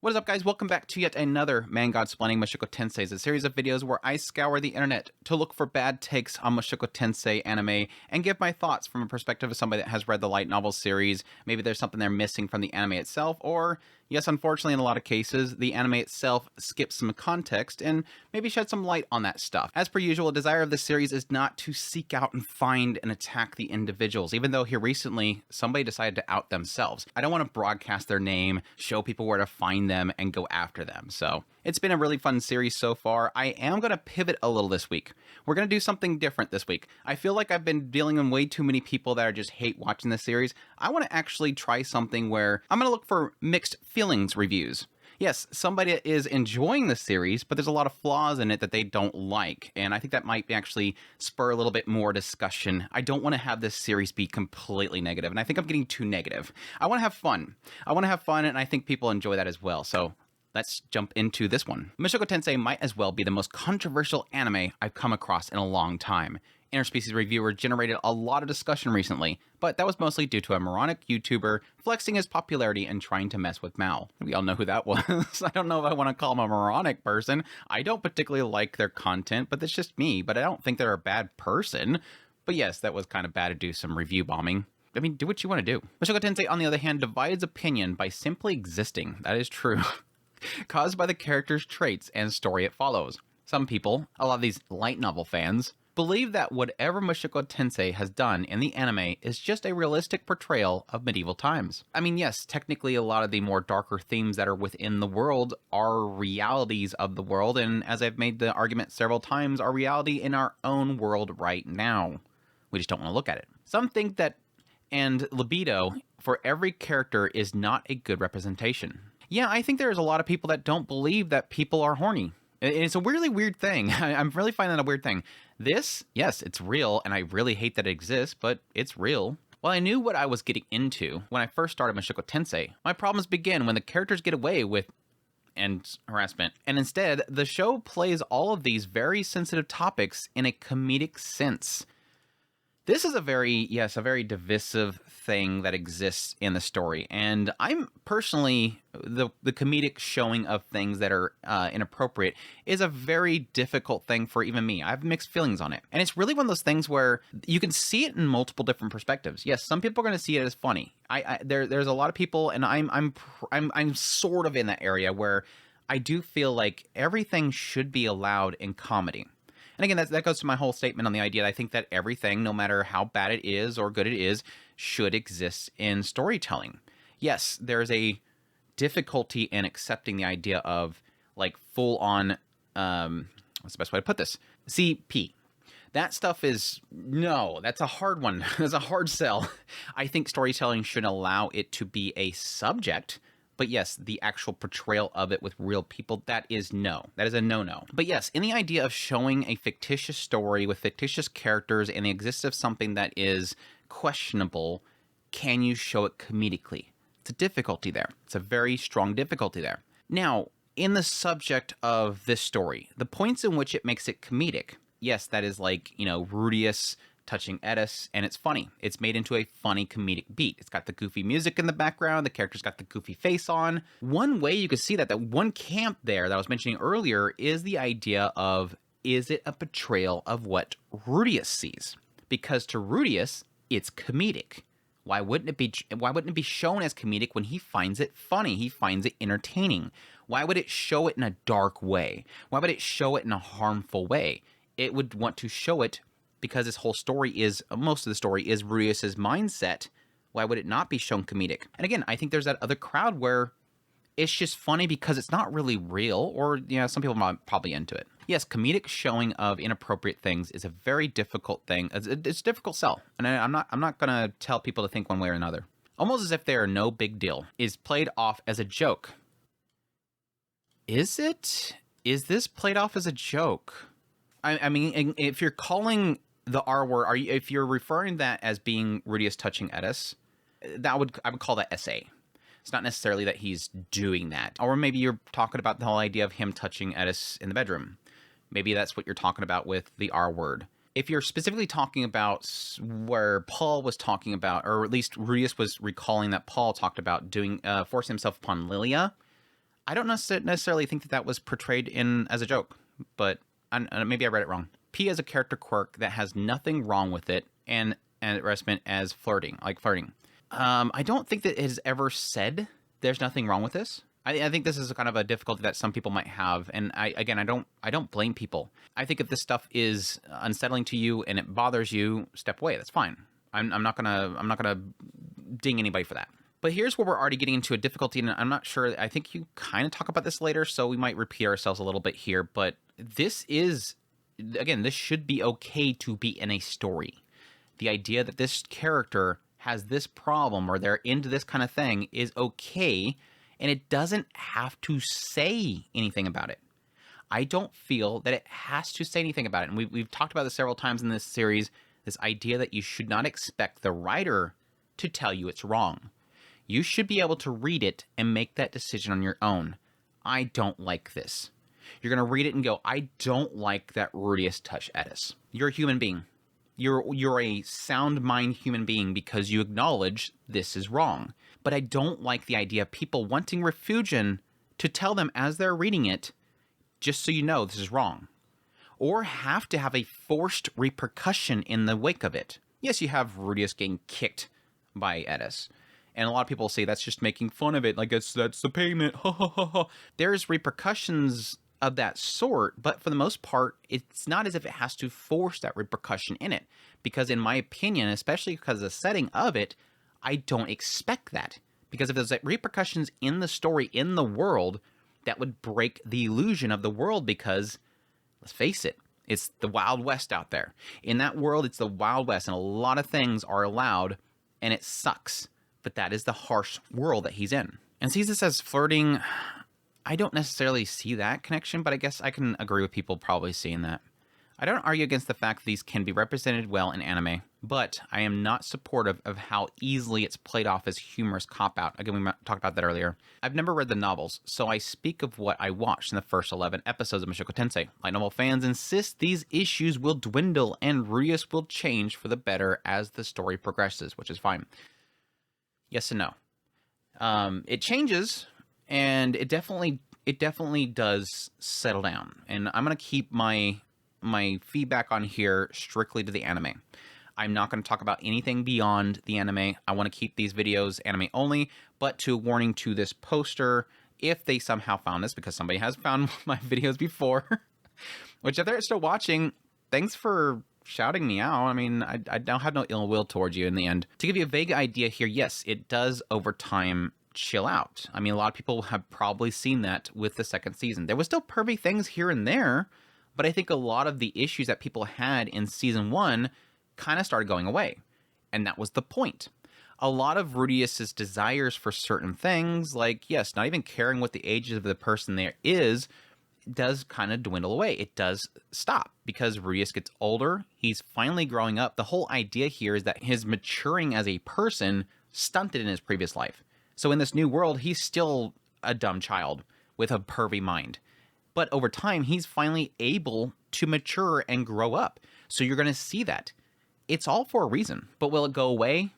What is up, guys? Welcome back to yet another Man God Splaining Mushoku Tensei, a series of videos where I scour the internet to look for bad takes on Mushoku Tensei anime and give my thoughts from a perspective of somebody that has read the light novel series. Maybe there's something they're missing from the anime itself, or, yes, unfortunately, in a lot of cases, the anime itself skips some context and maybe shed some light on that stuff. As per usual, the desire of this series is not to seek out and find and attack the individuals, even though here recently, somebody decided to out themselves. I don't want to broadcast their name, show people where to find them, and go after them. So it's been a really fun series so far. I am going to pivot a little this week. We're going to do something different this week. I feel like I've been dealing with way too many people that are just hate watching this series. I want to actually try something where I'm going to look for mixed feelings reviews. Yes, somebody is enjoying the series, but there's a lot of flaws in it that they don't like, and I think that might actually spur a little bit more discussion. I don't want to have this series be completely negative, and I think I'm getting too negative. I want to have fun. And I think people enjoy that as well, so let's jump into this one. Mushoku Tensei might as well be the most controversial anime I've come across in a long time. Interspecies Reviewer generated a lot of discussion recently, but that was mostly due to a moronic YouTuber flexing his popularity and trying to mess with Mal. We all know who that was. I don't know if I want to call him a moronic person. I don't particularly like their content, but that's just me. But I don't think they're a bad person. But yes, that was kind of bad to do some review bombing. I mean, do what you want to do. Mushoku Tensei, on the other hand, divides opinion by simply existing. That is true. Caused by the character's traits and story it follows. Some people, a lot of these light novel fans, believe that whatever Mushoku Tensei has done in the anime is just a realistic portrayal of medieval times. I mean, yes, technically a lot of the more darker themes that are within the world are realities of the world, and as I've made the argument several times, are reality in our own world right now. We just don't want to look at it. Some think that, and libido for every character is not a good representation. Yeah, I think there's a lot of people that don't believe that people are horny. It's a really weird thing. I'm really finding that a weird thing. This, yes, it's real, and I really hate that it exists, but it's real. Well, I knew what I was getting into when I first started Mushoku Tensei. My problems begin when the characters get away with harassment, and instead, the show plays all of these very sensitive topics in a comedic sense. This is a very divisive thing that exists in the story, and I'm personally, the comedic showing of things that are inappropriate is a very difficult thing for even me. I have mixed feelings on it, and it's really one of those things where you can see it in multiple different perspectives. Yes, some people are going to see it as funny. There's a lot of people, and I'm sort of in that area where I do feel like everything should be allowed in comedy. And again, that goes to my whole statement on the idea that I think that everything, no matter how bad it is or good it is, should exist in storytelling. Yes, there's a difficulty in accepting the idea of, like, full-on, what's the best way to put this? CP. That stuff is, no, that's a hard one. That's a hard sell. I think storytelling should allow it to be a subject. But yes, the actual portrayal of it with real people, that is no. That is a no-no. But yes, in the idea of showing a fictitious story with fictitious characters and the existence of something that is questionable, can you show it comedically? It's a difficulty there. It's a very strong difficulty there. Now, in the subject of this story, the points in which it makes it comedic, yes, that is like, Rudeus touching Eris, and it's funny. It's made into a funny comedic beat. It's got the goofy music in the background. The character's got the goofy face on. One way you could see that one camp there that I was mentioning earlier is the idea of, is it a portrayal of what Rudeus sees? Because to Rudeus, it's comedic. Why wouldn't it be shown as comedic when he finds it funny? He finds it entertaining. Why would it show it in a dark way? Why would it show it in a harmful way? It would want to show it because this whole story is, most of the story is Rudeus's mindset. Why would it not be shown comedic? And again, I think there's that other crowd where it's just funny because it's not really real, or, some people are probably into it. Yes, comedic showing of inappropriate things is a very difficult thing. It's a difficult sell, and I'm not gonna tell people to think one way or another. Almost as if they are no big deal. Is played off as a joke. Is it? Is this played off as a joke? I mean, if you're calling the R word, if you're referring that as being Rudeus touching Eris, I would call that SA. It's not necessarily that he's doing that. Or maybe you're talking about the whole idea of him touching Eris in the bedroom. Maybe that's what you're talking about with the R word. If you're specifically talking about where Paul was talking about, or at least Rudeus was recalling that Paul talked about doing forcing himself upon Lilia, I don't necessarily think that was portrayed as a joke, but maybe I read it wrong. P is a character quirk that has nothing wrong with it, and harassment as flirting. I don't think that it has ever said there's nothing wrong with this. I think this is kind of a difficulty that some people might have, and I don't blame people. I think if this stuff is unsettling to you and it bothers you, step away. That's fine. I'm not gonna ding anybody for that. But here's where we're already getting into a difficulty, and I'm not sure. I think you kind of talk about this later, so we might repeat ourselves a little bit here. But this is, again, this should be okay to be in a story. The idea that this character has this problem or they're into this kind of thing is okay, and it doesn't have to say anything about it. I don't feel that it has to say anything about it. And we've talked about this several times in this series, this idea that you should not expect the writer to tell you it's wrong. You should be able to read it and make that decision on your own. I don't like this. You're going to read it and go, I don't like that Rudeus touched Eris. You're a human being. You're a sound mind human being because you acknowledge this is wrong. But I don't like the idea of people wanting Refugian to tell them as they're reading it, just so you know this is wrong. Or have to have a forced repercussion in the wake of it. Yes, you have Rudeus getting kicked by Eris. And a lot of people say that's just making fun of it, like that's the payment. There's repercussions of that sort, but for the most part, it's not as if it has to force that repercussion in it. Because in my opinion, especially because of the setting of it, I don't expect that. Because if there's repercussions in the story, in the world, that would break the illusion of the world because, let's face it, it's the Wild West out there. In that world, it's the Wild West, and a lot of things are allowed, and it sucks. But that is the harsh world that he's in. And sees this as flirting. I don't necessarily see that connection, but I guess I can agree with people probably seeing that. I don't argue against the fact that these can be represented well in anime, but I am not supportive of how easily it's played off as humorous cop-out. Again, we talked about that earlier. I've never read the novels, so I speak of what I watched in the first 11 episodes of Mushoku Tensei. Light novel fans insist these issues will dwindle and Rudeus will change for the better as the story progresses, which is fine. Yes and no. It changes, and it definitely does settle down. And I'm gonna keep my feedback on here strictly to the anime. I'm not going to talk about anything beyond the anime. I want to keep these videos anime only, but to warning to this poster, if they somehow found this, because somebody has found my videos before, which if they're still watching, thanks for shouting me out. I mean, I don't have no ill will towards you in the end. To give you a vague idea here, yes, it does over time chill out. I mean, a lot of people have probably seen that with the second season. There was still pervy things here and there, but I think a lot of the issues that people had in season 1 kind of started going away. And that was the point. A lot of Rudeus's desires for certain things, like, yes, not even caring what the age of the person there is, does kind of dwindle away. It does stop because Rudeus gets older. He's finally growing up. The whole idea here is that his maturing as a person stunted in his previous life. So in this new world, he's still a dumb child with a pervy mind. But over time, he's finally able to mature and grow up. So you're going to see that. It's all for a reason. But will it go away?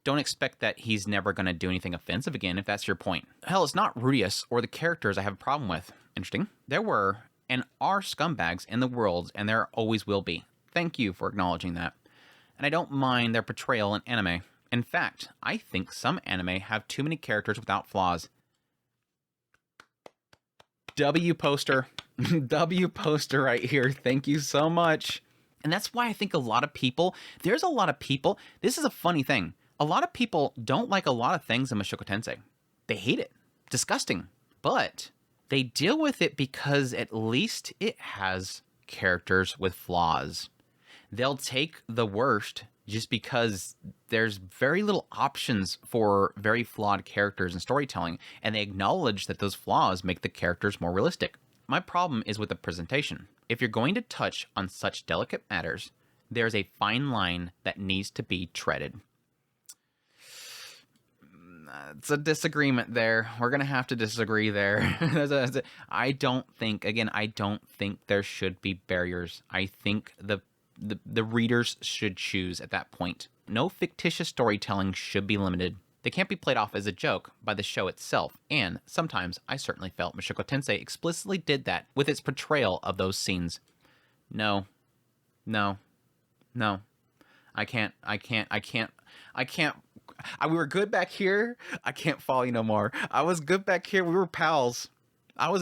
Don't expect that he's never going to do anything offensive again, if that's your point. Hell, it's not Rudeus or the characters I have a problem with. Interesting. There were and are scumbags in the world, and there always will be. Thank you for acknowledging that. And I don't mind their portrayal in anime. In fact, I think some anime have too many characters without flaws. W poster. W poster right here. Thank you so much. And that's why I think a lot of people, this is a funny thing. A lot of people don't like a lot of things in Mushoku Tensei. They hate it. Disgusting. But they deal with it because at least it has characters with flaws. They'll take the worst just because there's very little options for very flawed characters in storytelling, and they acknowledge that those flaws make the characters more realistic. My problem is with the presentation. If you're going to touch on such delicate matters, there's a fine line that needs to be treaded. It's a disagreement there. We're going to have to disagree there. I don't think there should be barriers. I think the readers should choose at that point. No fictitious storytelling should be limited. They can't be played off as a joke by the show itself, and sometimes I certainly felt Mushoku Tensei explicitly did that with its portrayal of those scenes. No. I can't. We were good back here. I can't follow you no more. I was good back here. We were pals. We're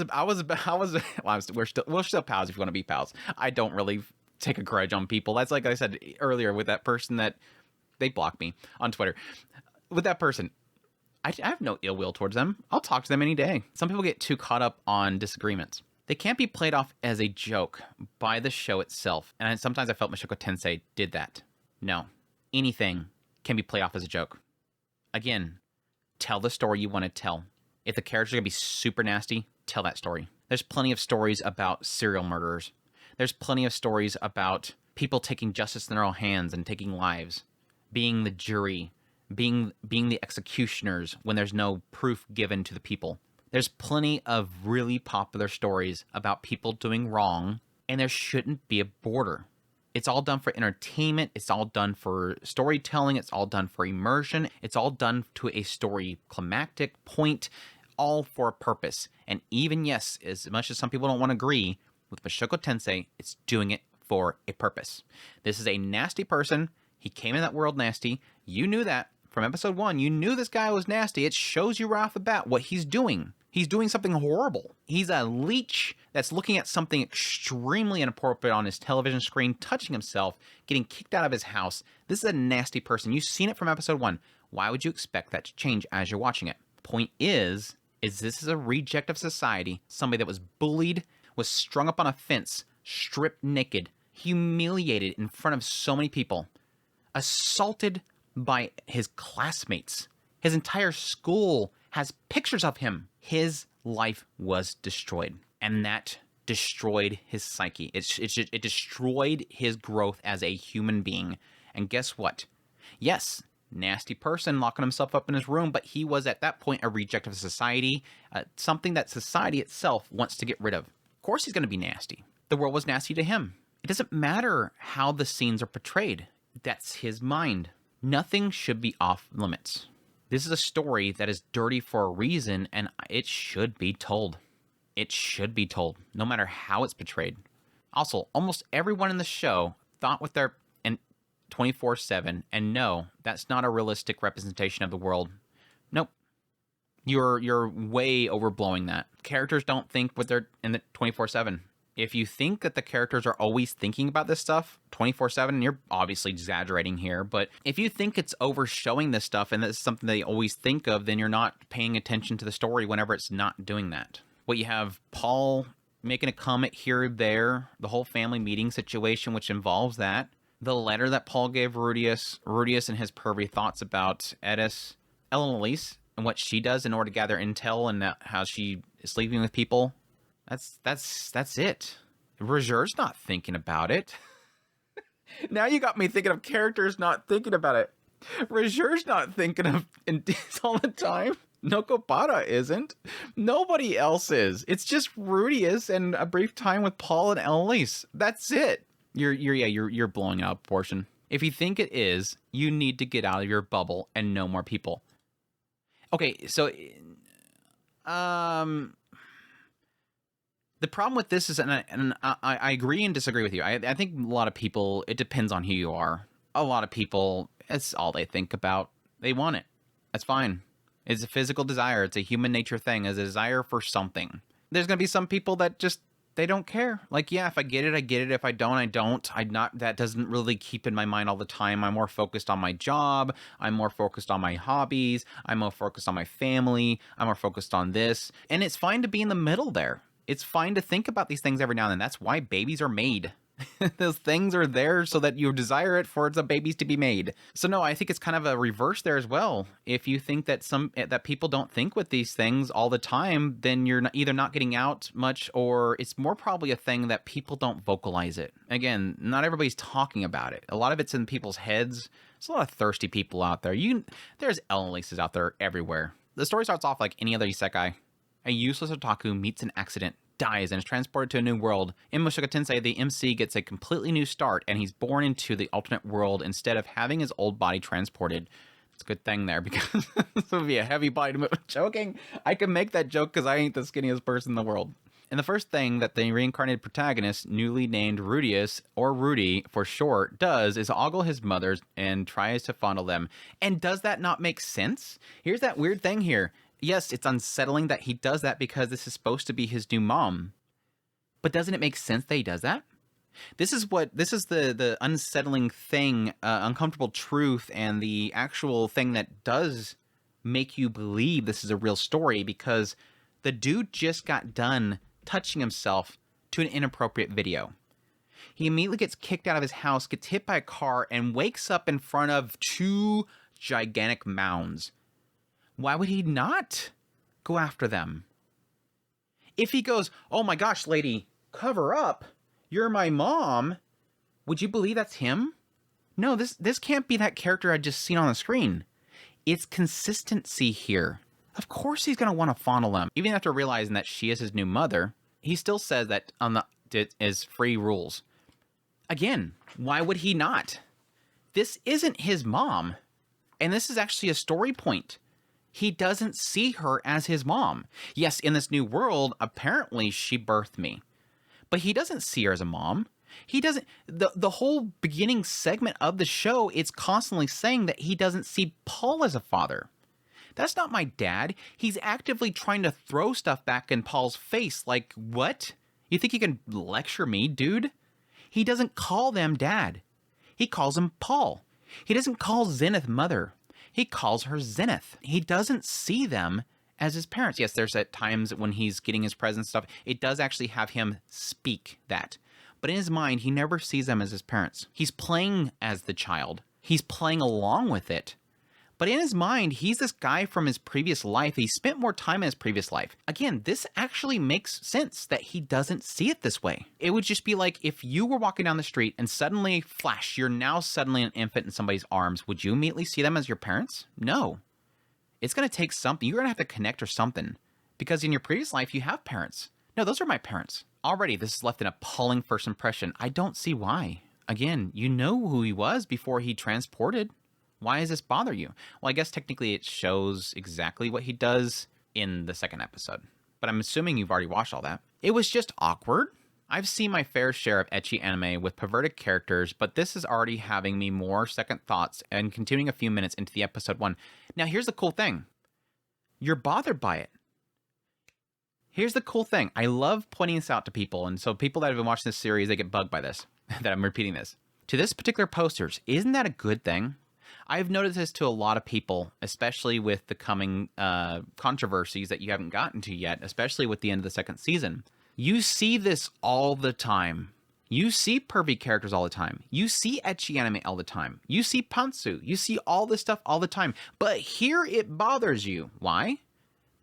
still pals if you want to be pals. I don't really take a grudge on people. That's like I said earlier with that person that they blocked me on Twitter. With that person, I have no ill will towards them. I'll talk to them any day. Some people get too caught up on disagreements. They can't be played off as a joke by the show itself. And sometimes I felt Mushoku Tensei did that. No. Anything can be played off as a joke. Again, tell the story you want to tell. If the characters are going to be super nasty, tell that story. There's plenty of stories about serial murderers. There's plenty of stories about people taking justice in their own hands and taking lives. Being the jury. Being the executioners when there's no proof given to the people. There's plenty of really popular stories about people doing wrong, and there shouldn't be a border. It's all done for entertainment. It's all done for storytelling. It's all done for immersion. It's all done to a story climactic point, all for a purpose. And even, yes, as much as some people don't want to agree with Mushoku Tensei, it's doing it for a purpose. This is a nasty person. He came in that world nasty. You knew that from episode 1. You knew this guy was nasty. It shows you right off the bat what he's doing. He's doing something horrible. He's a leech that's looking at something extremely inappropriate on his television screen, touching himself, getting kicked out of his house. This is a nasty person. You've seen it from episode 1. Why would you expect that to change as you're watching it? Point is this is a reject of society, somebody that was bullied, was strung up on a fence, stripped naked, humiliated in front of so many people, assaulted by his classmates. His entire school has pictures of him. His life was destroyed, and that destroyed his psyche. It destroyed his growth as a human being. And guess what? Yes, nasty person locking himself up in his room, but he was at that point a reject of society, something that society itself wants to get rid of. Of course he's going to be nasty. The world was nasty to him. It doesn't matter how the scenes are portrayed. That's his mind. Nothing should be off limits. This is a story that is dirty for a reason, and it should be told. It should be told, no matter how it's portrayed. Also, almost everyone in the show thought with their 24/7, and no, that's not a realistic representation of the world. Nope. You're way overblowing that. Characters don't think with their in the 24/7. If you think that the characters are always thinking about this stuff 24/7, you're obviously exaggerating here, but if you think it's overshowing this stuff and this is something they always think of, then you're not paying attention to the story whenever it's not doing that. What you have Paul making a comment here or there, the whole family meeting situation, which involves that, the letter that Paul gave Rudeus and his pervy thoughts about Eris, Elise, and what she does in order to gather intel and how she is sleeping with people. That's it. Roger's not thinking about it. Now you got me thinking of characters not thinking about it. Roger's not thinking of this all the time. Nokobara isn't. Nobody else is. It's just Rudeus and a brief time with Paul and Elise. That's it. You're blowing out a portion. If you think it is, you need to get out of your bubble and know more people. Okay, so the problem with this is, and I agree and disagree with you. I think a lot of people, it depends on who you are. A lot of people, it's all they think about. They want it. That's fine. It's a physical desire. It's a human nature thing. It's a desire for something. There's going to be some people that just, they don't care. Like, yeah, if I get it, I get it. If I don't, I don't. That doesn't really keep in my mind all the time. I'm more focused on my job. I'm more focused on my hobbies. I'm more focused on my family. I'm more focused on this. And it's fine to be in the middle there. It's fine to think about these things every now and then. That's why babies are made. Those things are there so that you desire it for the babies to be made. So no, I think it's kind of a reverse there as well. If you think that that people don't think with these things all the time, then you're either not getting out much, or it's more probably a thing that people don't vocalize it. Again, not everybody's talking about it. A lot of it's in people's heads. There's a lot of thirsty people out there. There's Ellises out there everywhere. The story starts off like any other isekai. A useless otaku meets an accident, dies, and is transported to a new world. In Mushoku Tensei, the MC gets a completely new start, and he's born into the alternate world instead of having his old body transported. It's a good thing there, because this would be a heavy bite. Joking. I can make that joke because I ain't the skinniest person in the world. And the first thing that the reincarnated protagonist, newly named Rudeus, or Rudy for short, does is ogle his mothers and tries to fondle them. And does that not make sense? Here's that weird thing here. Yes, it's unsettling that he does that because this is supposed to be his new mom. But doesn't it make sense that he does that? This is the unsettling thing, uncomfortable truth, and the actual thing that does make you believe this is a real story, because the dude just got done touching himself to an inappropriate video. He immediately gets kicked out of his house, gets hit by a car, and wakes up in front of 2 gigantic mounds. Why would he not go after them? If he goes, "Oh my gosh, lady, cover up, you're my mom," would you believe that's him? No, this can't be that character I'd just seen on the screen. It's consistency here. Of course he's going to want to fondle them. Even after realizing that she is his new mother, he still says that it is free rules. Again, why would he not? This isn't his mom. And this is actually a story point. He doesn't see her as his mom. Yes, in this new world, apparently she birthed me. But he doesn't see her as a mom. He doesn't. The whole beginning segment of the show, it's constantly saying that he doesn't see Paul as a father. That's not my dad. He's actively trying to throw stuff back in Paul's face. Like, what? You think you can lecture me, dude? He doesn't call them dad. He calls him Paul. He doesn't call Zenith mother. He calls her Zenith. He doesn't see them as his parents. Yes, there's at times when he's getting his presents stuff, it does actually have him speak that. But in his mind, he never sees them as his parents. He's playing as the child. He's playing along with it. But in his mind, he's this guy from his previous life. He spent more time in his previous life. Again, this actually makes sense that he doesn't see it this way. It would just be like if you were walking down the street and suddenly, flash, you're now suddenly an infant in somebody's arms. Would you immediately see them as your parents? No. It's going to take something. You're going to have to connect or something. Because in your previous life, you have parents. No, those are my parents. Already, this has left an appalling first impression. I don't see why. Again, you know who he was before he transported. Why does this bother you? Well, I guess technically it shows exactly what he does in the second episode. But I'm assuming you've already watched all that. It was just awkward. I've seen my fair share of ecchi anime with perverted characters, but this is already having me more second thoughts and continuing a few minutes into the episode 1. Now, here's the cool thing. You're bothered by it. Here's the cool thing. I love pointing this out to people, and so people that have been watching this series, they get bugged by this, that I'm repeating this. To this particular posters, isn't that a good thing? I've noticed this to a lot of people, especially with the coming controversies that you haven't gotten to yet, especially with the end of the second season. You see this all the time. You see pervy characters all the time. You see ecchi anime all the time. You see pantsu. You see all this stuff all the time. But here it bothers you. Why?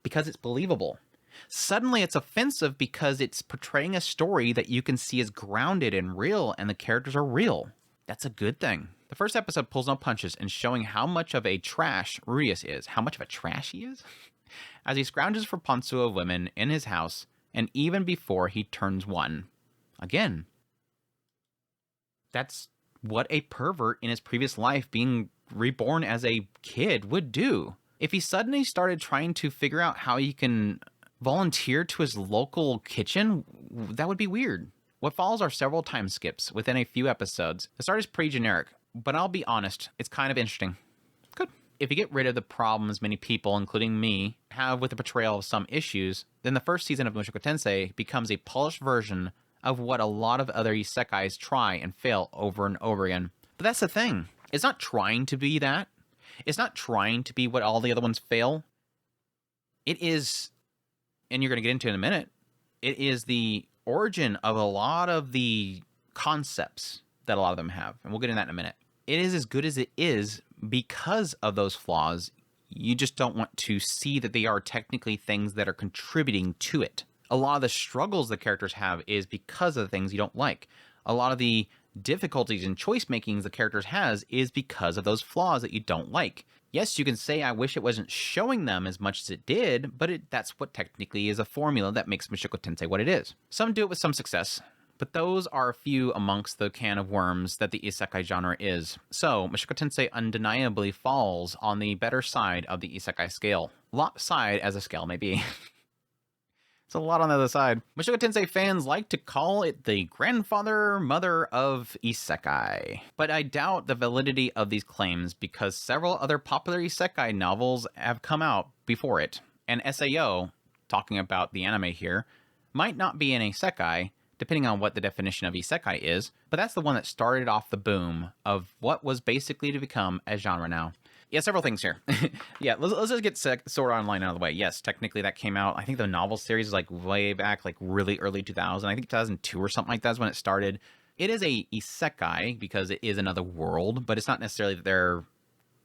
Because it's believable. Suddenly it's offensive because it's portraying a story that you can see is grounded and real, and the characters are real. That's a good thing. The first episode pulls no punches in showing how much of a trash Rudeus is. How much of a trash he is? As he scrounges for pantsu of women in his house, and even before he turns 1. Again, that's what a pervert in his previous life, being reborn as a kid, would do. If he suddenly started trying to figure out how he can volunteer to his local kitchen, that would be weird. What follows are several time skips within a few episodes. The start is pretty generic, but I'll be honest, it's kind of interesting. Good. If you get rid of the problems many people, including me, have with the portrayal of some issues, then the first season of Mushoku Tensei becomes a polished version of what a lot of other isekais try and fail over and over again. But that's the thing. It's not trying to be that. It's not trying to be what all the other ones fail. It is, and you're going to get into it in a minute, it is the origin of a lot of the concepts that a lot of them have. And we'll get into that in a minute. It is as good as it is because of those flaws. You just don't want to see that they are technically things that are contributing to it. A lot of the struggles the characters have is because of the things you don't like. A lot of the difficulties and choice makings the characters has is because of those flaws that you don't like. Yes, you can say, I wish it wasn't showing them as much as it did, but that's what technically is a formula that makes Mushoku Tensei what it is. Some do it with some success, But those are a few amongst the can of worms that the isekai genre is. So, Mushoku Tensei undeniably falls on the better side of the isekai scale. Lopside as a scale may be. It's a lot on the other side. Mushoku Tensei fans like to call it the grandfather, mother of isekai. But I doubt the validity of these claims because several other popular isekai novels have come out before it. And SAO, talking about the anime here, might not be an isekai, depending on what the definition of isekai is, but that's the one that started off the boom of what was basically to become a genre now. Yeah, several things here. Yeah, let's just get Sword Art Online out of the way. Yes, technically that came out, I think the novel series is like way back, like really early 2000. I think 2002 or something like that is when it started. It is a isekai because it is another world, but it's not necessarily that they're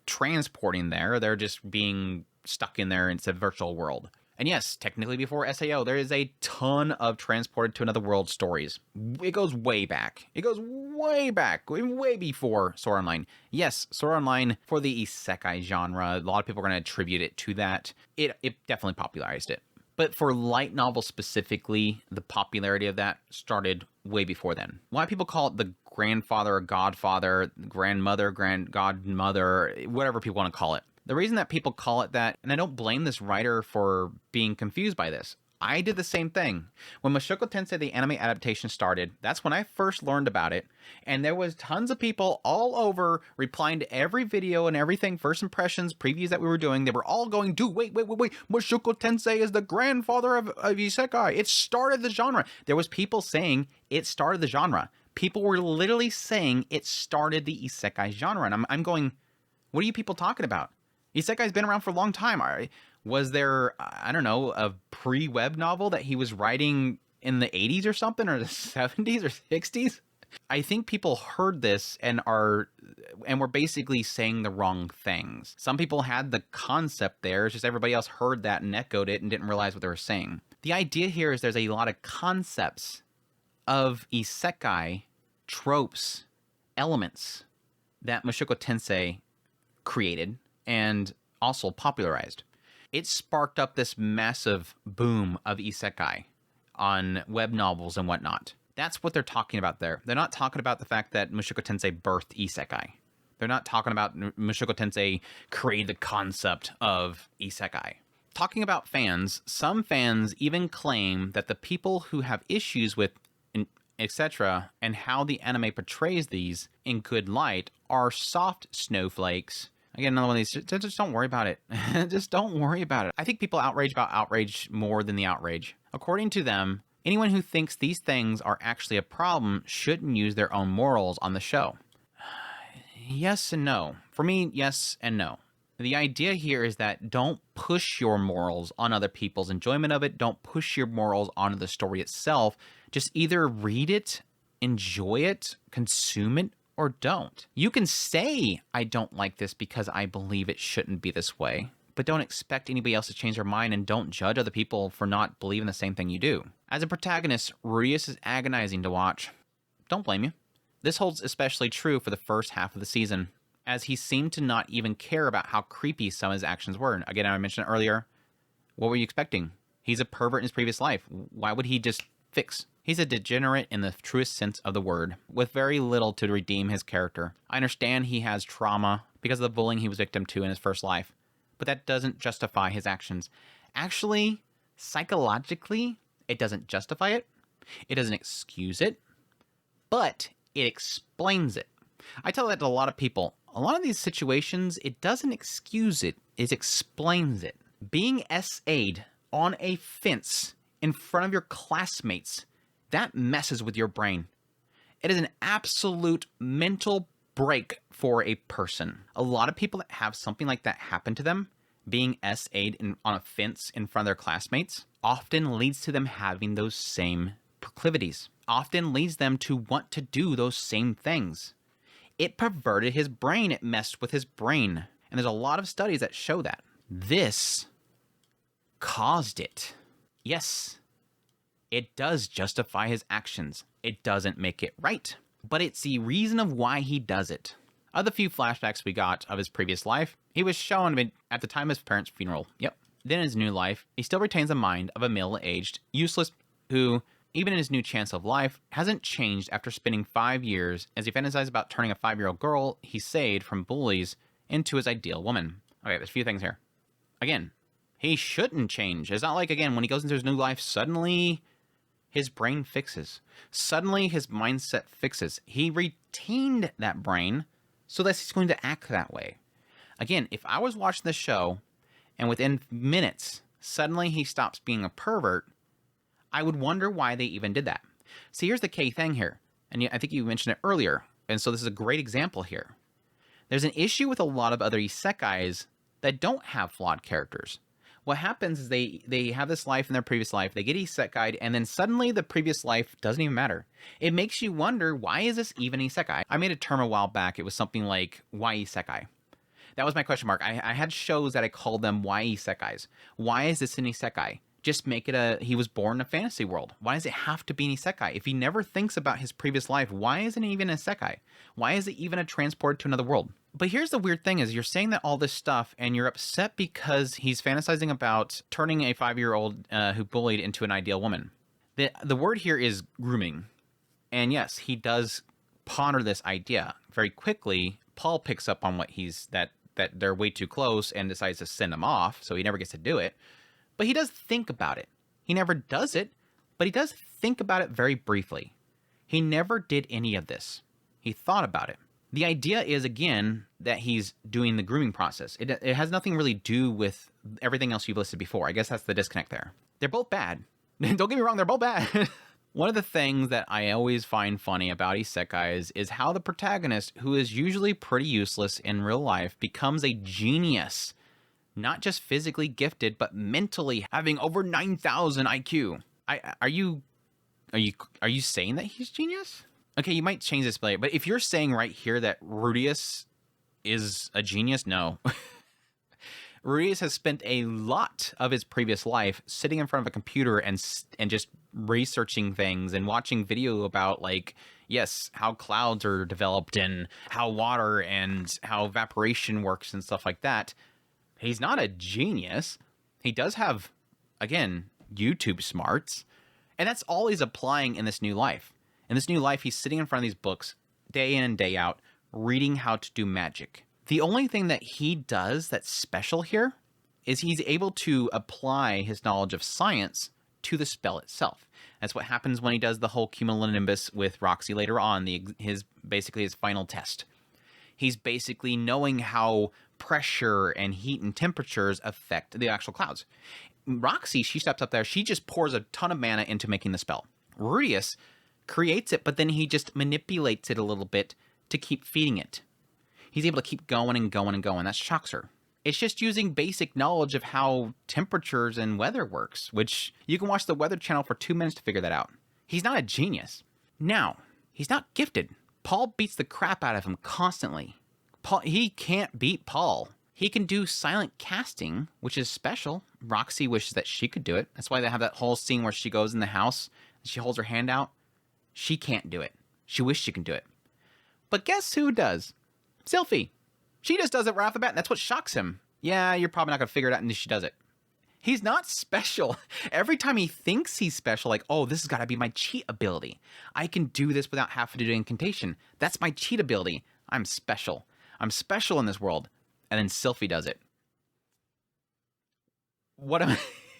transporting there. They're just being stuck in there. It's a virtual world. And yes, technically before SAO, there is a ton of transported to another world stories. It goes way back. It goes way back, way before Sword Art Online. Yes, Sword Art Online for the isekai genre, a lot of people are going to attribute it to that. It definitely popularized it. But for light novels specifically, the popularity of that started way before then. Why people call it the grandfather or godfather, grandmother, godmother, whatever people want to call it. The reason that people call it that, and I don't blame this writer for being confused by this, I did the same thing. When Mushoku Tensei, the anime adaptation started, that's when I first learned about it, and there was tons of people all over replying to every video and everything, first impressions, previews that we were doing. They were all going, dude, wait, Mushoku Tensei is the grandfather of isekai. It started the genre. There was people saying it started the genre. People were literally saying it started the isekai genre, and I'm going, what are you people talking about? Isekai's been around for a long time. Was there, I don't know, a pre-web novel that he was writing in the 80s or something, or the 70s or 60s? I think people heard this and were basically saying the wrong things. Some people had the concept there, it's just everybody else heard that and echoed it and didn't realize what they were saying. The idea here is there's a lot of concepts of isekai, tropes, elements that Mushoku Tensei created and also popularized. It sparked up this massive boom of isekai on web novels and whatnot. That's what they're talking about there. They're not talking about the fact that Mushoku Tensei birthed isekai. They're not talking about Mushoku Tensei created the concept of isekai. Talking about fans, some fans even claim that the people who have issues with etc. and how the anime portrays these in good light are soft snowflakes. Again, another one of these, just don't worry about it. Just don't worry about it. I think people outrage about outrage more than the outrage. According to them, anyone who thinks these things are actually a problem shouldn't use their own morals on the show. Yes and no. For me, yes and no. The idea here is that don't push your morals on other people's enjoyment of it. Don't push your morals onto the story itself. Just either read it, enjoy it, consume it, or don't. You can say, I don't like this because I believe it shouldn't be this way, but don't expect anybody else to change their mind and don't judge other people for not believing the same thing you do. As a protagonist, Rudeus is agonizing to watch. Don't blame you. This holds especially true for the first half of the season, as he seemed to not even care about how creepy some of his actions were. Again, I mentioned earlier, what were you expecting? He's a pervert in his previous life. Why would he just fix? He's a degenerate in the truest sense of the word, with very little to redeem his character. I understand he has trauma because of the bullying he was victim to in his first life, but that doesn't justify his actions. Actually, psychologically, it doesn't justify it, it doesn't excuse it, but it explains it. I tell that to a lot of people. A lot of these situations, it doesn't excuse it, it explains it. Being SA'd on a fence in front of your classmates, that messes with your brain. It is an absolute mental break for a person. A lot of people that have something like that happen to them, being SA'd on a fence in front of their classmates, often leads to them having those same proclivities. Often leads them to want to do those same things. It perverted his brain. It messed with his brain. And there's a lot of studies that show that. This caused it. Yes, it does justify his actions. It doesn't make it right, but it's the reason of why he does it. Of the few flashbacks we got of his previous life, he was shown at the time of his parents' funeral. Yep. Then in his new life, he still retains the mind of a middle-aged useless who even in his new chance of life, hasn't changed after spending 5 years as he fantasizes about turning a 5-year-old girl he saved from bullies into his ideal woman. Okay, there's a few things here. Again, he shouldn't change. It's not like, again, when he goes into his new life, suddenly his brain fixes. Suddenly his mindset fixes. He retained that brain so that he's going to act that way. Again, if I was watching this show and within minutes, suddenly he stops being a pervert, I would wonder why they even did that. See, here's the key thing here, and I think you mentioned it earlier, and so this is a great example here. There's an issue with a lot of other isekais that don't have flawed characters. What happens is they have this life in their previous life, they get isekai'd, and then suddenly the previous life doesn't even matter. It makes you wonder, why is this even isekai? I made a term a while back, it was something like, why isekai? That was my question mark. I had shows that I called them why isekais. Why is this an isekai? Just make it he was born in a fantasy world. Why does it have to be an isekai? If he never thinks about his previous life, why isn't it even an isekai? Why is it even a transport to another world? But here's the weird thing is you're saying that all this stuff and you're upset because he's fantasizing about turning a 5-year-old who bullied into an ideal woman. The word here is grooming. And yes, he does ponder this idea. Very quickly, Paul picks up on what that they're way too close and decides to send him off, so he never gets to do it. But he does think about it. He never does it, but he does think about it very briefly. He never did any of this. He thought about it. The idea is, again, that he's doing the grooming process. It has nothing really to do with everything else you've listed before. I guess that's the disconnect there. They're both bad. Don't get me wrong, they're both bad. One of the things that I always find funny about isekais is how the protagonist, who is usually pretty useless in real life, becomes a genius. Not just physically gifted, but mentally having over 9,000 IQ. Are you saying that he's genius? Okay, you might change this later, but if you're saying right here that Rudeus is a genius, no. Rudeus has spent a lot of his previous life sitting in front of a computer and just researching things and watching video about, like, yes, how clouds are developed and how water and how evaporation works and stuff like that. He's not a genius. He does have, again, YouTube smarts. And that's all he's applying in this new life. In this new life, he's sitting in front of these books, day in and day out, reading how to do magic. The only thing that he does that's special here is he's able to apply his knowledge of science to the spell itself. That's what happens when he does the whole cumulonimbus with Roxy later on, his final test. He's basically knowing how pressure and heat and temperatures affect the actual clouds. Roxy, she steps up there, she just pours a ton of mana into making the spell. Rudeus creates it, but then he just manipulates it a little bit to keep feeding it. He's able to keep going and going and going. That shocks her. It's just using basic knowledge of how temperatures and weather works, which you can watch the Weather Channel for 2 minutes to figure that out. He's not a genius. Now, he's not gifted. Paul beats the crap out of him constantly. He can't beat Paul. He can do silent casting, which is special. Roxy wishes that she could do it. That's why they have that whole scene where she goes in the house and she holds her hand out. She can't do it. She wishes she can do it. But guess who does? Sylphie. She just does it right off the bat, and that's what shocks him. Yeah, you're probably not going to figure it out until she does it. He's not special. Every time he thinks he's special, like, oh, this has got to be my cheat ability. I can do this without having to do incantation. That's my cheat ability. I'm special. I'm special in this world. And then Sylphie does it.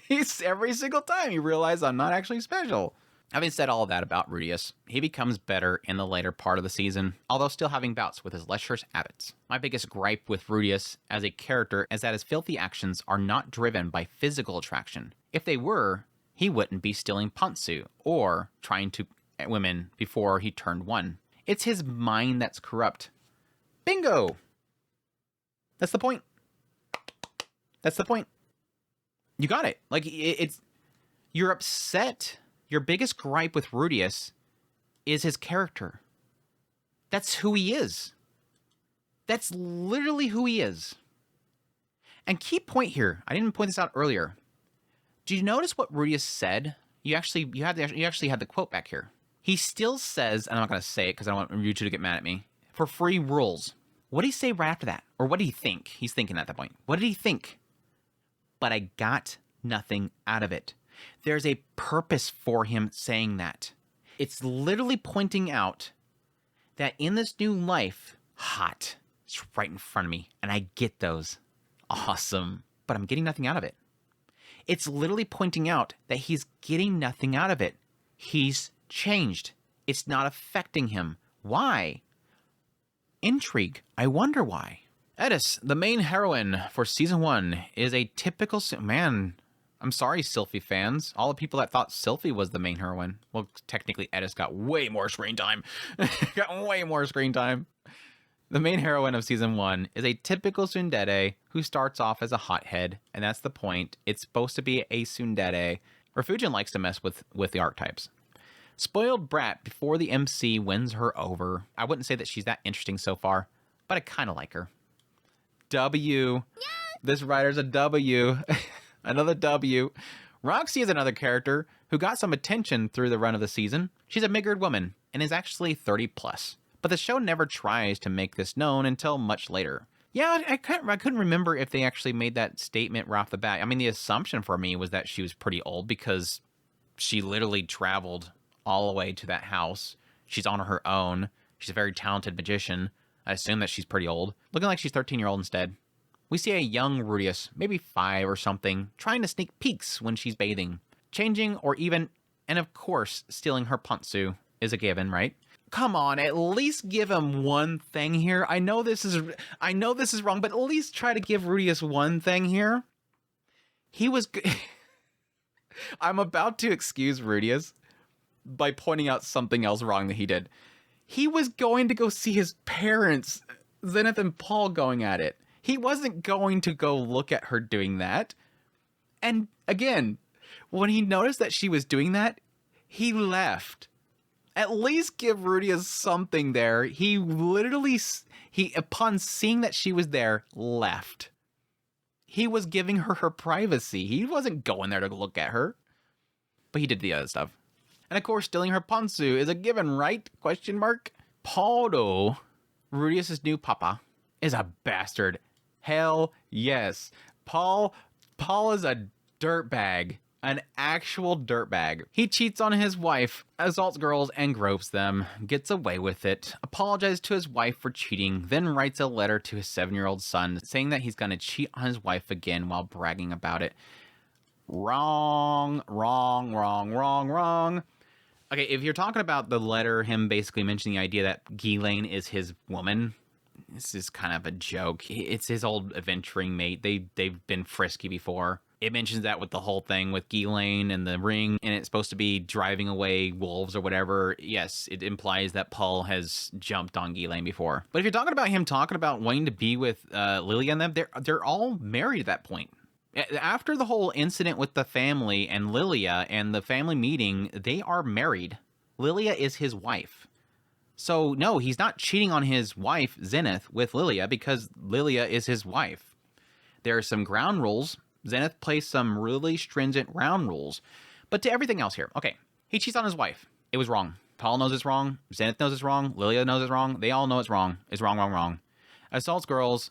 He's every single time you realize I'm not actually special. Having said all of that about Rudeus, he becomes better in the later part of the season, although still having bouts with his lecherous habits. My biggest gripe with Rudeus as a character is that his filthy actions are not driven by physical attraction. If they were, he wouldn't be stealing pantsu or trying to women before he turned 1. It's his mind that's corrupt. Bingo! That's the point. That's the point. You got it. Like, you're upset. Your biggest gripe with Rudeus is his character. That's who he is. That's literally who he is. And key point here, I didn't point this out earlier. Did you notice what Rudeus said? You actually had the quote back here. He still says, and I'm not going to say it because I don't want you two to get mad at me, for free rules. What did he say right after that? Or what did he think? He's thinking at that point. What did he think? But I got nothing out of it. There's a purpose for him saying that. It's literally pointing out that in this new life, hot, it's right in front of me, and I get those. Awesome. But I'm getting nothing out of it. It's literally pointing out that he's getting nothing out of it. He's changed. It's not affecting him. Why? Intrigue. I wonder why. Eris, the main heroine for season 1, is a typical... Man, I'm sorry, Sylphie fans. All the people that thought Sylphie was the main heroine. Well, technically, Eris got way more screen time. Got way more screen time. The main heroine of season 1 is a typical tsundere who starts off as a hothead, and that's the point. It's supposed to be a tsundere. Refugien likes to mess with the archetypes. Spoiled brat before the MC wins her over. I wouldn't say that she's that interesting so far, but I kind of like her. W. Yes! This writer's a W. Another W. Roxy is another character who got some attention through the run of the season. She's a miggered woman and is actually 30 plus. But the show never tries to make this known until much later. Yeah, I couldn't remember if they actually made that statement right off the bat. I mean, the assumption for me was that she was pretty old because she literally traveled all the way to that house. She's on her own. She's a very talented magician. I assume that she's pretty old. Looking like she's 13-year-old instead. We see a young Rudeus, maybe 5 or something, trying to sneak peeks when she's bathing. Changing or even, and of course, stealing her pantsu is a given, right? Come on, at least give him one thing here. I know this is wrong, but at least try to give Rudeus one thing here. He was... I'm about to excuse Rudeus by pointing out something else wrong that he did. He was going to go see his parents, Zenith and Paul, going at it. He wasn't going to go look at her doing that. And again, when he noticed that she was doing that, he left. At least give Rudeus something there. He literally, upon seeing that she was there, left. He was giving her her privacy. He wasn't going there to look at her. But he did the other stuff. And of course, stealing her pantsu is a given, right? Question mark. Paul, though, Rudeus' new papa, is a bastard. Hell yes. Paul is a dirtbag. An actual dirtbag. He cheats on his wife, assaults girls, and gropes them. Gets away with it. Apologizes to his wife for cheating. Then writes a letter to his 7-year-old son saying that he's going to cheat on his wife again while bragging about it. Wrong. Okay, if you're talking about the letter, him basically mentioning the idea that Ghislaine is his woman, this is kind of a joke. It's his old adventuring mate. They've been frisky before. It mentions that with the whole thing with Ghislaine and the ring, and it's supposed to be driving away wolves or whatever. Yes, it implies that Paul has jumped on Ghislaine before. But if you're talking about him talking about wanting to be with Lilia and them, they're all married at that point. After the whole incident with the family and Lilia and the family meeting, they are married. Lilia is his wife. So no, he's not cheating on his wife, Zenith, with Lilia because Lilia is his wife. There are some ground rules. Zenith plays some really stringent ground rules. But to everything else here, okay, he cheats on his wife. It was wrong. Paul knows it's wrong. Zenith knows it's wrong. Lilia knows it's wrong. They all know it's wrong. It's wrong. Assaults girls.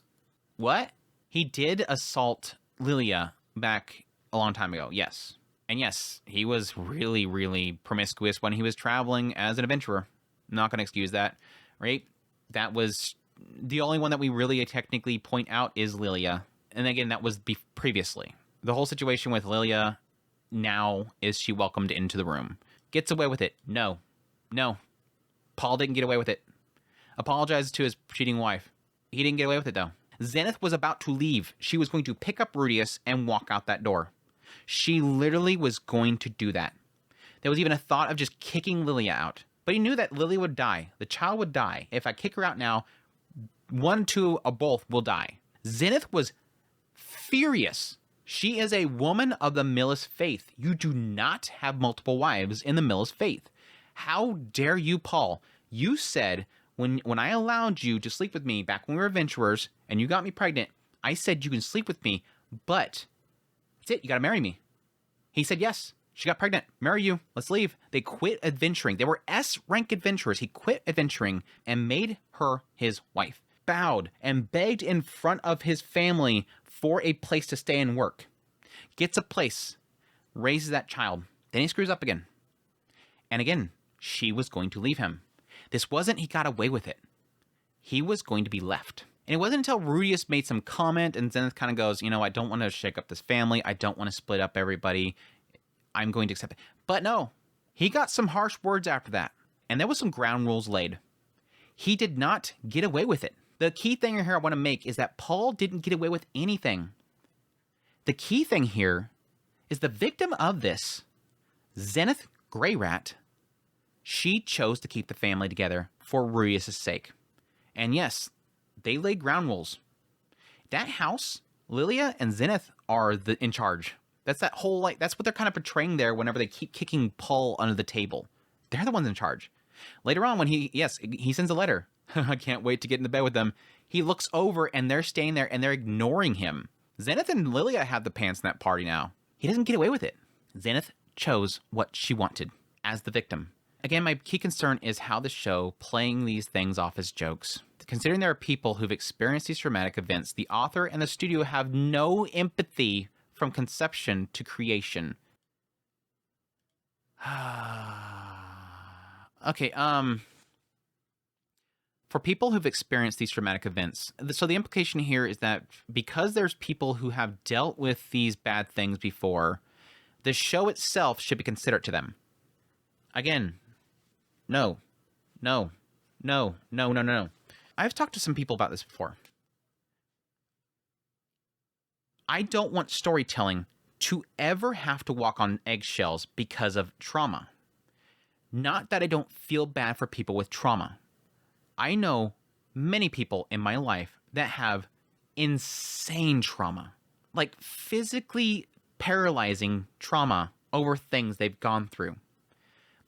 What? He did assault Lilia back a long time ago, yes. And yes, he was really, really promiscuous when he was traveling as an adventurer. Not going to excuse that, right? That was the only one that we really technically point out is Lilia. And again, that was previously. The whole situation with Lilia now is she welcomed into the room. Gets away with it. No. Paul didn't get away with it. Apologizes to his cheating wife. He didn't get away with it, though. Zenith was about to leave. She was going to pick up Rudeus and walk out that door. She literally was going to do that. There was even a thought of just kicking Lilia out. But he knew that Lilia would die. The child would die. If I kick her out now, 1, 2, or both will die. Zenith was furious. She is a woman of the Millis faith. You do not have multiple wives in the Millis faith. How dare you, Paul? You said when I allowed you to sleep with me back when we were adventurers and you got me pregnant, I said you can sleep with me, but that's it. You got to marry me. He said yes. She got pregnant. Marry you. Let's leave. They quit adventuring. They were S-rank adventurers. He quit adventuring and made her his wife. Bowed and begged in front of his family for a place to stay and work. Gets a place. raises that child. Then he screws up again. And again, she was going to leave him. This wasn't he got away with it. He was going to be left. And it wasn't until Rudeus made some comment and Zenith kind of goes, you know, I don't want to shake up this family. I don't want to split up everybody. I'm going to accept it. But no, he got some harsh words after that. And there was some ground rules laid. He did not get away with it. The key thing here I want to make is that Paul didn't get away with anything. The key thing here is the victim of this, Zenith Grey Rat, she chose to keep the family together for Rudeus' sake. And yes, they laid ground rules. That house, Lilia and Zenith are in charge. That's that whole, like, that's what they're kind of portraying there whenever they keep kicking Paul under the table. They're the ones in charge. Later on, when he sends a letter. I can't wait to get into bed with them. He looks over and they're staying there and they're ignoring him. Zenith and Lilia have the pants in that party now. He doesn't get away with it. Zenith chose what she wanted as the victim. Again, my key concern is how the show playing these things off as jokes. Considering there are people who've experienced these traumatic events, the author and the studio have no empathy from conception to creation. Okay, for people who've experienced these traumatic events, so the implication here is that because there's people who have dealt with these bad things before, the show itself should be considerate to them. Again, no. I've talked to some people about this before. I don't want storytelling to ever have to walk on eggshells because of trauma. Not that I don't feel bad for people with trauma. I know many people in my life that have insane trauma, like physically paralyzing trauma over things they've gone through.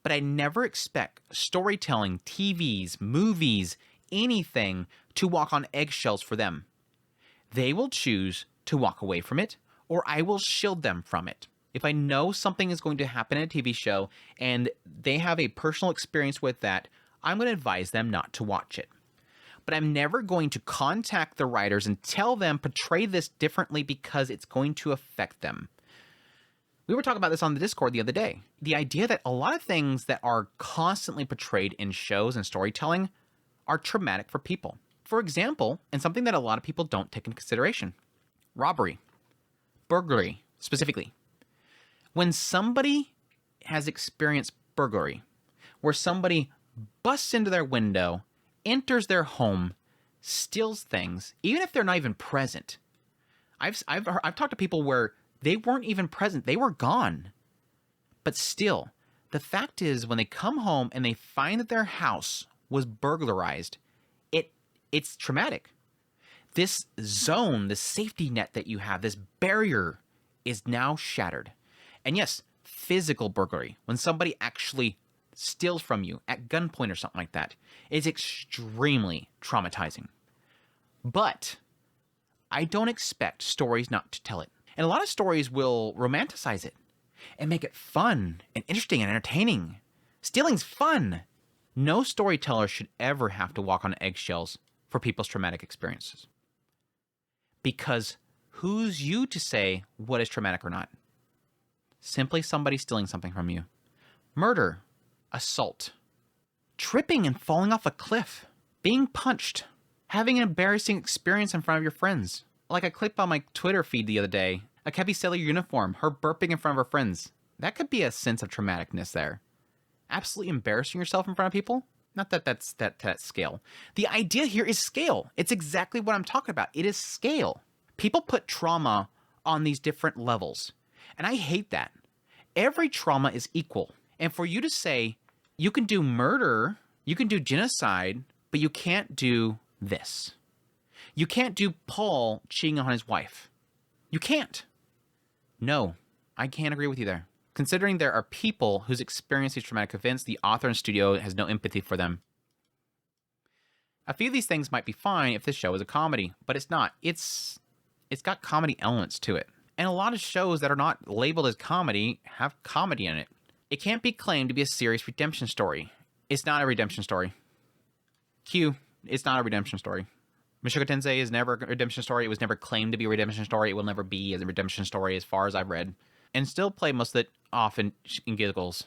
But I never expect storytelling, TVs, movies, anything to walk on eggshells for them. They will choose to walk away from it, or I will shield them from it. If I know something is going to happen in a TV show and they have a personal experience with that, I'm going to advise them not to watch it. But I'm never going to contact the writers and tell them portray this differently because it's going to affect them. We were talking about this on the Discord the other day. The idea that a lot of things that are constantly portrayed in shows and storytelling are traumatic for people. For example, and something that a lot of people don't take into consideration, robbery, burglary specifically. When somebody has experienced burglary, where somebody busts into their window, enters their home, steals things, even if they're not even present. I've talked to people where they weren't even present, they were gone. But still, the fact is when they come home and they find that their house was burglarized, it's traumatic. This zone, this safety net that you have, this barrier is now shattered. And yes, physical burglary, when somebody actually steals from you at gunpoint or something like that, is extremely traumatizing. But I don't expect stories not to tell it. And a lot of stories will romanticize it and make it fun and interesting and entertaining. Stealing's fun. No storyteller should ever have to walk on eggshells for people's traumatic experiences. Because who's you to say what is traumatic or not? Simply somebody stealing something from you. Murder, assault, tripping and falling off a cliff, being punched, having an embarrassing experience in front of your friends. Like a clip on my Twitter feed the other day, a heavy sailor uniform, her burping in front of her friends. That could be a sense of traumaticness there. Absolutely embarrassing yourself in front of people? Not that that's that scale. The idea here is scale. It's exactly what I'm talking about. It is scale. People put trauma on these different levels. And I hate that. Every trauma is equal. And for you to say, you can do murder, you can do genocide, but you can't do this. You can't do Paul cheating on his wife. You can't. No, I can't agree with you there. Considering there are people who's experienced these traumatic events, the author and studio has no empathy for them. A few of these things might be fine if this show is a comedy, but it's not. It's got comedy elements to it. And a lot of shows that are not labeled as comedy have comedy in it. It can't be claimed to be a serious redemption story. It's not a redemption story. It's not a redemption story. Mushoku Tensei is never a redemption story. It was never claimed to be a redemption story. It will never be a redemption story as far as I've read. and still play most of it off in giggles.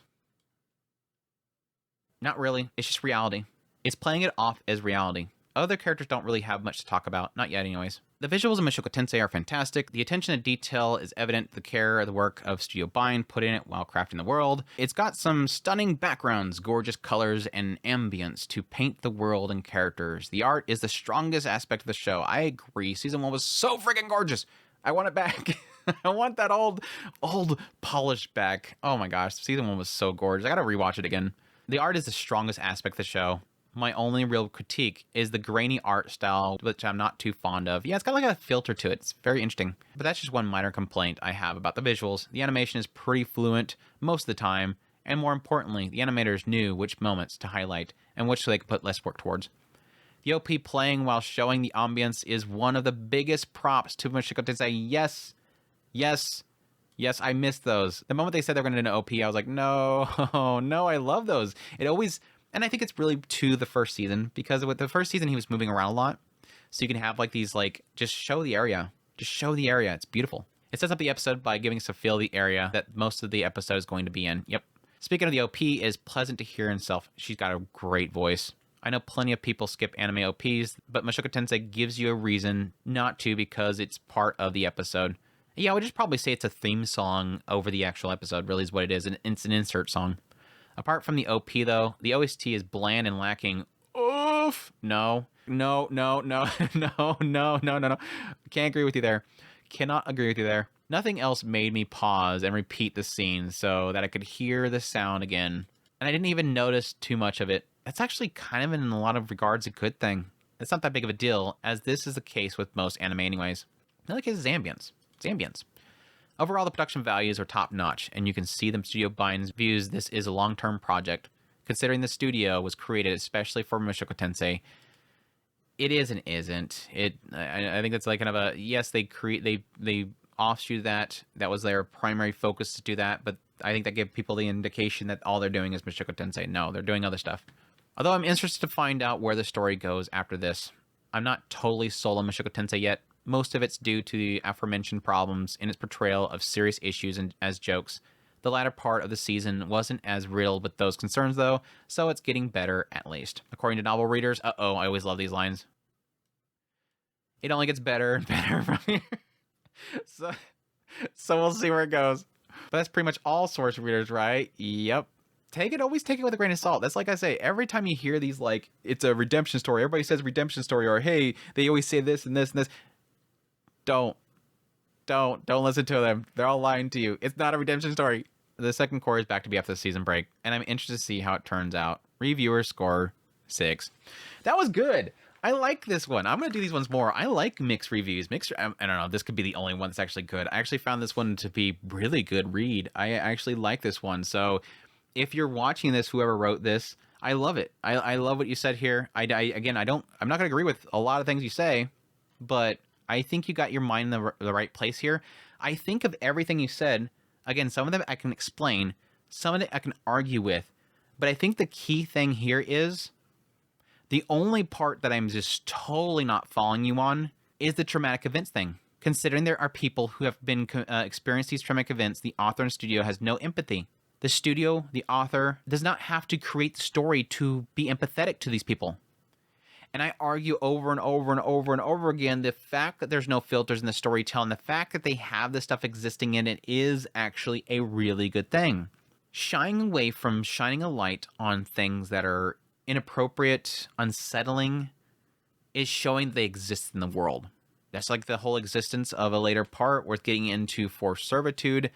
Not really. It's just reality. It's playing it off as reality. Other characters don't really have much to talk about. Not yet, anyways. The visuals of Mushoku Tensei are fantastic. The attention to detail is evident. The care, the work of Studio Bind put in it while crafting the world. It's got some stunning backgrounds, gorgeous colors, and ambience to paint the world and characters. The art is the strongest aspect of the show. I agree. Season 1 was so freaking gorgeous. I want it back. I want that old polish back. Oh my gosh. Season 1 was so gorgeous. I gotta rewatch it again. The art is the strongest aspect of the show. My only real critique is the grainy art style, which I'm not too fond of. Yeah, it's got like a filter to it. It's very interesting. But that's just one minor complaint I have about the visuals. The animation is pretty fluent most of the time, and more importantly, the animators knew which moments to highlight and which they could put less work towards. The OP playing while showing the ambience is one of the biggest props to Mushoku Tensei. Yes, I missed those. The moment they said they were going to do an OP, I was like, no, I love those. It always... And I think it's really to the first season, because with the first season, he was moving around a lot. So you can have like these, like, just show the area. Just show the area. It's beautiful. It sets up the episode by giving us a feel of the area that most of the episode is going to be in. Yep. Speaking of the OP, it is pleasant to hear himself. She's got a great voice. I know plenty of people skip anime OPs, but Mushoku Tensei gives you a reason not to because it's part of the episode. Yeah, I would just probably say it's a theme song over the actual episode, really is what it is. And it's an insert song. Apart from the OP, though, the OST is bland and lacking. Oof! No. Can't agree with you there. Cannot agree with you there. Nothing else made me pause and repeat the scene so that I could hear the sound again. And I didn't even notice too much of it. That's actually kind of, in a lot of regards, a good thing. It's not that big of a deal, as this is the case with most anime anyways. Another case is ambience. It's ambience. Overall, the production values are top-notch, and you can see the Studio Bind's views this is a long-term project. Considering the studio was created especially for Mushoku Tensei, it is and isn't. I think that's like kind of a, yes, they offshoot that. That was their primary focus to do that, but I think that gave people the indication that all they're doing is Mushoku Tensei. No, they're doing other stuff. Although I'm interested to find out where the story goes after this. I'm not totally sold on Mushoku Tensei yet. Most of it's due to the aforementioned problems in its portrayal of serious issues and as jokes. The latter part of the season wasn't as riddled with those concerns, though, so it's getting better at least. According to novel readers, I always love these lines. It only gets better and better from here. So we'll see where it goes. But that's pretty much all source readers, right? Yep. Always take it with a grain of salt. That's like I say, every time you hear these, like, it's a redemption story, everybody says redemption story, or hey, they always say this and this and this. Don't listen to them. They're all lying to you. It's not a redemption story. The second core is back to be after the season break, and I'm interested to see how it turns out. Reviewer score 6. That was good. I like this one. I'm going to do these ones more. I like mixed reviews. I don't know. This could be the only one that's actually good. I actually found this one to be really good read. I actually like this one. So if you're watching this, whoever wrote this, I love it. I love what you said here. I'm not going to agree with a lot of things you say, but I think you got your mind in the right place here. I think of everything you said. Again, some of them I can explain. Some of it I can argue with. But I think the key thing here is the only part that I'm just totally not following you on is the traumatic events thing. Considering there are people who have been experienced these traumatic events, the author and studio has no empathy. The studio, the author, does not have to create the story to be empathetic to these people. And I argue over and over and over and over again, the fact that there's no filters in the storytelling, the fact that they have this stuff existing in it is actually a really good thing. Shying away from shining a light on things that are inappropriate, unsettling, is showing they exist in the world. That's like the whole existence of a later part worth getting into forced servitude.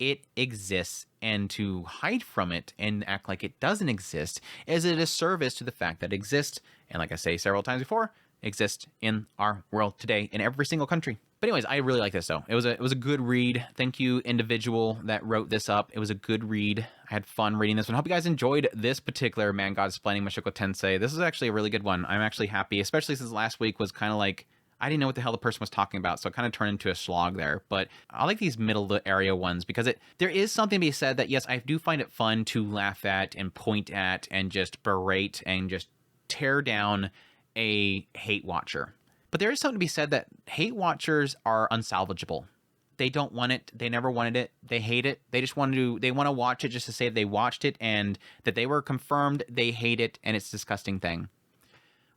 It exists, and to hide from it and act like it doesn't exist is a disservice to the fact that it exists, and like I say several times before, exists in our world today in every single country. But anyways, I really like this though. It was a good read. Thank you, individual that wrote this up. It was a good read. I had fun reading this one. Hope you guys enjoyed this particular Man God Explaining Mushoku Tensei. This is actually a really good one. I'm actually happy, especially since last week was kind of like, I didn't know what the hell the person was talking about, so it kind of turned into a slog there. But I like these middle area ones because there is something to be said that, yes, I do find it fun to laugh at and point at and just berate and just tear down a hate watcher. But there is something to be said that hate watchers are unsalvageable. They don't want it. They never wanted it. They hate it. They just want to. They want to watch it just to say they watched it and that they were confirmed. They hate it, and it's a disgusting thing.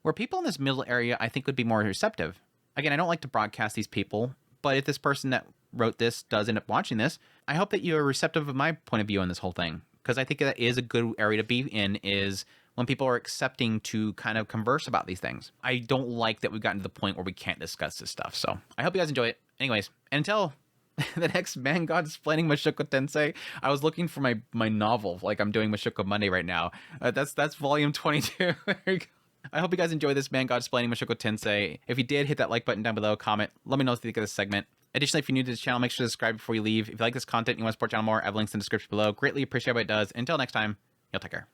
Where people in this middle area, I think, would be more receptive. Again, I don't like to broadcast these people, but if this person that wrote this does end up watching this, I hope that you're receptive of my point of view on this whole thing, because I think that is a good area to be in, is when people are accepting to kind of converse about these things. I don't like that we've gotten to the point where we can't discuss this stuff. So I hope you guys enjoy it. Anyways, and until the next Man God explaining Mushoku Tensei, I was looking for my novel, like I'm doing Mushoku Monday right now. That's volume 22. There you go. I hope you guys enjoy this Man God explaining Mushoku Tensei. If you did, hit that like button down below, comment, let me know what you think of this segment. Additionally, if you're new to this channel, make sure to subscribe before you leave. If you like this content and you want to support the channel more, I have links in the description below. Greatly appreciate what it does. Until next time, you'll take care.